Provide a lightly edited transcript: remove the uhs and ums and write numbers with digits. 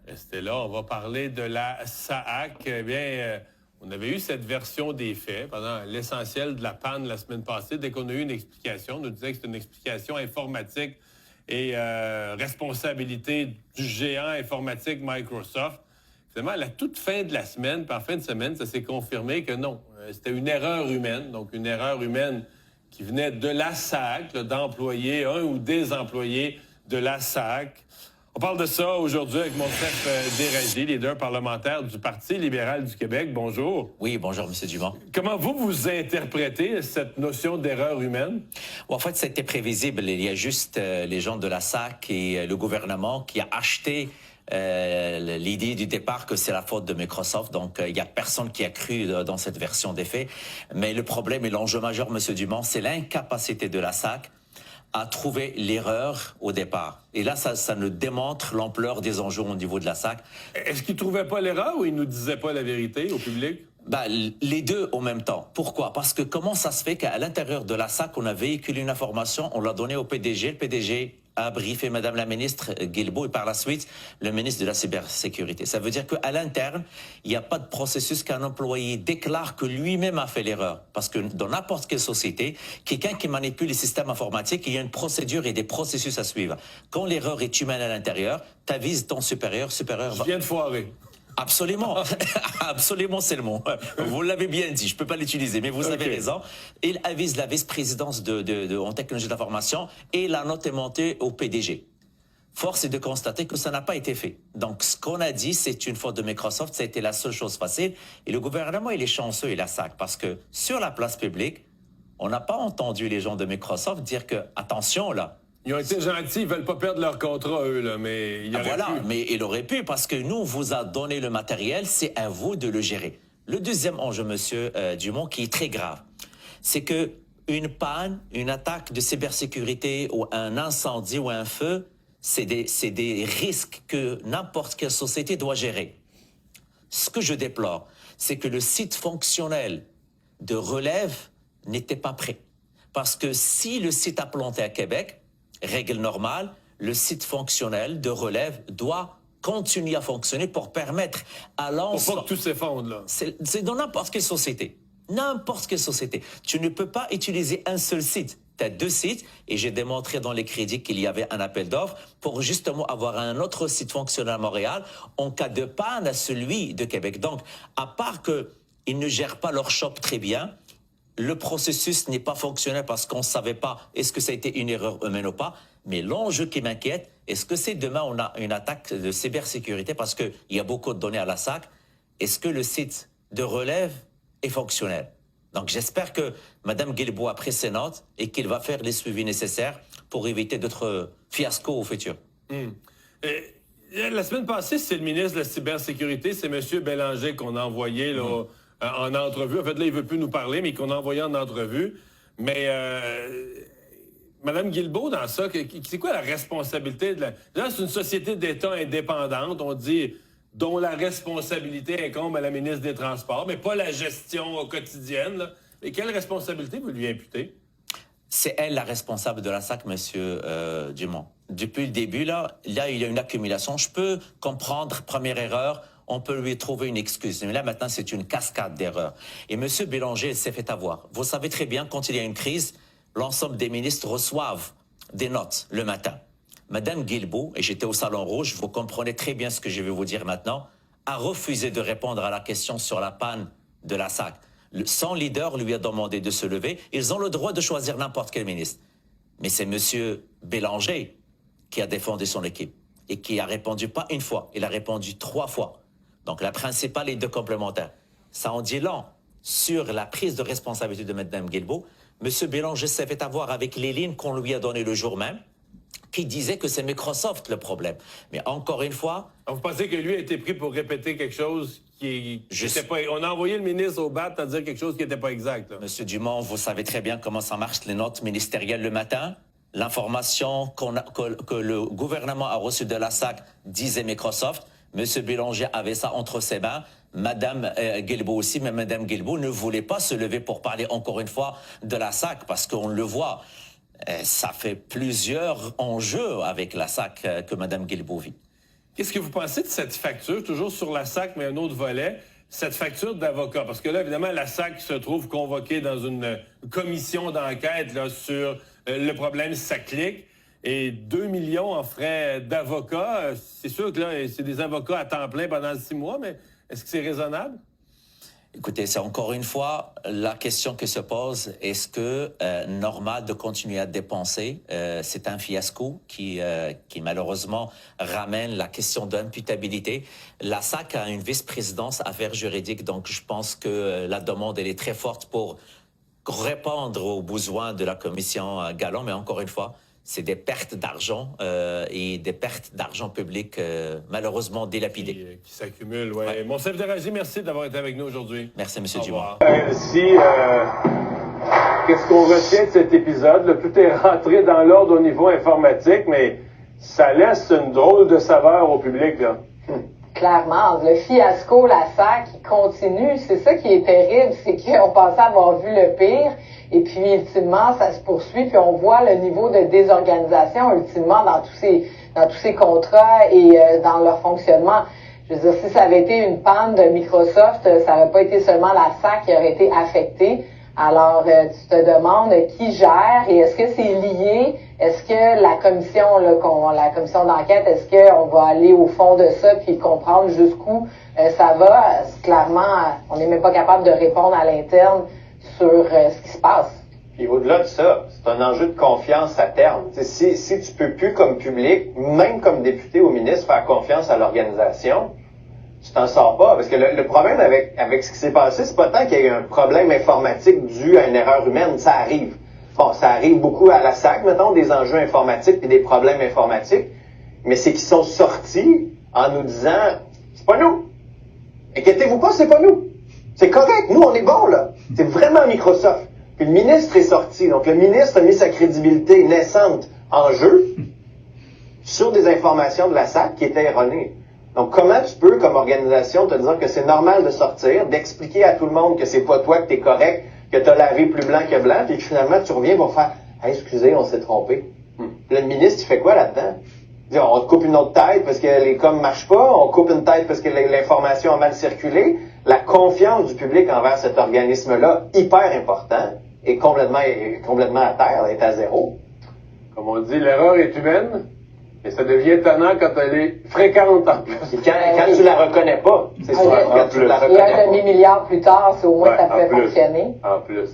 Restez là, on va parler de la SAAC. Eh bien, on avait eu cette version des faits pendant l'essentiel de la panne la semaine passée. Dès qu'on a eu une explication, on nous disait que c'est une explication informatique et responsabilité du géant informatique Microsoft. Finalement, à la toute fin de la semaine, par fin de semaine, ça s'est confirmé que non, c'était une erreur humaine. Donc, une erreur humaine qui venait de la SAAC, d'employés, un ou des employés de la SAAC. On parle de ça aujourd'hui avec Monsef Déragi, leader parlementaire du Parti libéral du Québec. Bonjour. Oui, bonjour, M. Dumont. Comment vous interprétez cette notion d'erreur humaine? En fait, c'était prévisible. Il y a juste les gens de la SAC et le gouvernement qui a acheté l'idée du départ que c'est la faute de Microsoft. Donc, il n'y a personne qui a cru dans cette version des faits. Mais le problème et l'enjeu majeur, M. Dumont, c'est l'incapacité de la SAC à trouver l'erreur au départ. Et là, ça nous démontre l'ampleur des enjeux au niveau de la SAC. Est-ce qu'ils ne trouvaient pas l'erreur ou ils ne nous disaient pas la vérité au public? Les deux en même temps. Pourquoi? Parce que comment ça se fait qu'à l'intérieur de la SAC, on a véhiculé une information, on l'a donnée au PDG, le PDG a briefé Mme la ministre Guilbeault et par la suite le ministre de la Cybersécurité. Ça veut dire qu'à l'interne, il n'y a pas de processus qu'un employé déclare que lui-même a fait l'erreur. Parce que dans n'importe quelle société, quelqu'un qui manipule les systèmes informatiques, il y a une procédure et des processus à suivre. Quand l'erreur est humaine à l'intérieur, tu avises ton supérieur. Je viens de foirer. Absolument, absolument, c'est le mot. Vous l'avez bien dit, je ne peux pas l'utiliser, mais vous avez raison. Il avise la vice-présidence en technologie d'information et la note est montée au PDG. Force est de constater que ça n'a pas été fait. Donc, ce qu'on a dit, c'est une faute de Microsoft, ça a été la seule chose facile. Et le gouvernement, il est chanceux, il a SAC, parce que sur la place publique, on n'a pas entendu les gens de Microsoft dire que, attention là, ils ont été gentils, ils ne veulent pas perdre leur contrat, eux, là, mais il aurait pu. Mais il aurait pu, parce que nous, on vous a donné le matériel, c'est à vous de le gérer. Le deuxième enjeu, monsieur Dumont, qui est très grave, c'est que une panne, une attaque de cybersécurité ou un incendie ou un feu, c'est des risques que n'importe quelle société doit gérer. Ce que je déplore, c'est que le site fonctionnel de relève n'était pas prêt. Parce que si le site a planté à Québec, règle normale, le site fonctionnel de relève doit continuer à fonctionner pour permettre à l'ensemble... Pour pas que tout s'effondre, là. C'est dans n'importe quelle société. N'importe quelle société. Tu ne peux pas utiliser un seul site. Tu as deux sites, et j'ai démontré dans les crédits qu'il y avait un appel d'offres pour justement avoir un autre site fonctionnel à Montréal en cas de panne à celui de Québec. Donc, à part qu'ils ne gèrent pas leur shop très bien, le processus n'est pas fonctionnel parce qu'on ne savait pas est-ce que ça a été une erreur humaine ou pas. Mais l'enjeu qui m'inquiète, est-ce que c'est demain on a une attaque de cybersécurité parce qu'il y a beaucoup de données à la SAC? Est-ce que le site de relève est fonctionnel? Donc j'espère que Mme Guilbeault a pris ses notes et qu'il va faire les suivis nécessaires pour éviter d'autres fiascos au futur. La semaine passée, c'est le ministre de la Cybersécurité, c'est M. Bélanger qu'on a envoyé là, en entrevue. En fait, là, il ne veut plus nous parler, mais qu'on a envoyé en entrevue. Mais Mme Guilbeault, dans ça, c'est quoi la responsabilité de la... Là, c'est une société d'État indépendante, on dit, dont la responsabilité incombe à la ministre des Transports, mais pas la gestion quotidienne. Là. Et quelle responsabilité vous lui imputez? C'est elle la responsable de la SAC, M. Dumont. Depuis le début, là, il y a une accumulation. Je peux comprendre, première erreur, on peut lui trouver une excuse. Mais là, maintenant, c'est une cascade d'erreurs. Et M. Bélanger s'est fait avoir. Vous savez très bien, quand il y a une crise, l'ensemble des ministres reçoivent des notes le matin. Mme Guilbeault, et j'étais au Salon Rouge, vous comprenez très bien ce que je vais vous dire maintenant, a refusé de répondre à la question sur la panne de la SAC. Son leader lui a demandé de se lever. Ils ont le droit de choisir n'importe quel ministre. Mais c'est M. Bélanger qui a défendu son équipe et qui a répondu pas une fois, il a répondu 3 fois. Donc la principale est 2 complémentaires. Ça en dit long sur la prise de responsabilité de Mme Guilbeault. M. Bélanger s'est fait avoir avec les lignes qu'on lui a données le jour même, qui disait que c'est Microsoft le problème. Mais encore une fois... Vous pensez que lui a été pris pour répéter quelque chose qui n'était pas... On a envoyé le ministre au bat à dire quelque chose qui n'était pas exact. Là. Monsieur Dumont, vous savez très bien comment ça marche, les notes ministérielles le matin. L'information que le gouvernement a reçue de la SAC disait Microsoft. Monsieur Bélanger avait ça entre ses mains. Mme Guilbeault aussi, mais Mme Guilbeault ne voulait pas se lever pour parler encore une fois de la SAC, parce qu'on le voit, ça fait plusieurs enjeux avec la SAC que Mme Guilbeault vit. Qu'est-ce que vous pensez de cette facture, toujours sur la SAC, mais un autre volet, cette facture d'avocat? Parce que là, évidemment, la SAC se trouve convoquée dans une commission d'enquête là, sur le problème SACLIC. Et 2 millions en frais d'avocat, c'est sûr que là, c'est des avocats à temps plein pendant 6 mois, mais est-ce que c'est raisonnable? Écoutez, c'est encore une fois la question que se pose. Est-ce que normal de continuer à dépenser? C'est un fiasco qui malheureusement ramène la question d'imputabilité. La SAC a une vice-présidence affaires juridiques, donc je pense que la demande elle est très forte pour répondre aux besoins de la commission Gallon, mais encore une fois, c'est des pertes d'argent et des pertes d'argent public malheureusement dilapidées. Qui s'accumulent, oui. Ouais. Monsef Déragi, merci d'avoir été avec nous aujourd'hui. Merci, M. Dumont. Qu'est-ce qu'on retient de cet épisode? Là, tout est rentré dans l'ordre au niveau informatique, mais ça laisse une drôle de saveur au public, là. Clairement, le fiasco, la SAC, qui continue. C'est ça qui est terrible, c'est qu'on pensait avoir vu le pire. Et puis, ultimement, ça se poursuit, puis on voit le niveau de désorganisation, ultimement, dans tous ces contrats et dans leur fonctionnement. Je veux dire, si ça avait été une panne de Microsoft, ça n'aurait pas été seulement la SAC qui aurait été affectée. Alors, tu te demandes qui gère et est-ce que c'est lié? Est-ce que la commission, la commission d'enquête, est-ce qu'on va aller au fond de ça puis comprendre jusqu'où ça va? Clairement, on n'est même pas capable de répondre à l'interne sur ce qui se passe. Puis au-delà de ça, c'est un enjeu de confiance à terme. Si tu peux plus, comme public, même comme député ou ministre, faire confiance à l'organisation, tu t'en sors pas. Parce que le problème avec ce qui s'est passé, c'est pas tant qu'il y a eu un problème informatique dû à une erreur humaine. Ça arrive. Bon, ça arrive beaucoup à la SAC, mettons, des enjeux informatiques et des problèmes informatiques. Mais c'est qu'ils sont sortis en nous disant, c'est pas nous. Inquiétez-vous pas, c'est pas nous. C'est correct. Nous, on est bons, là. C'est vraiment Microsoft. Puis le ministre est sorti. Donc, le ministre a mis sa crédibilité naissante en jeu sur des informations de la SAC qui étaient erronées. Donc, comment tu peux, comme organisation, te dire que c'est normal de sortir, d'expliquer à tout le monde que c'est pas toi, que t'es correct, que t'as lavé plus blanc que blanc, puis que finalement, tu reviens pour faire « Hey, excusez, on s'est trompé. Le ministre, il fait quoi là-dedans? On te coupe une autre tête parce que les coms marchent pas, on coupe une tête parce que l'information a mal circulé. La confiance du public envers cet organisme-là, hyper important, est complètement à terre, est à zéro. Comme on dit, l'erreur est humaine, mais ça devient étonnant quand elle est fréquente en plus. Et quand tu la reconnais pas, c'est sûr. Quand tu la reconnais pas. Et un demi-milliard plus tard, c'est au moins ça peut fonctionner. En plus.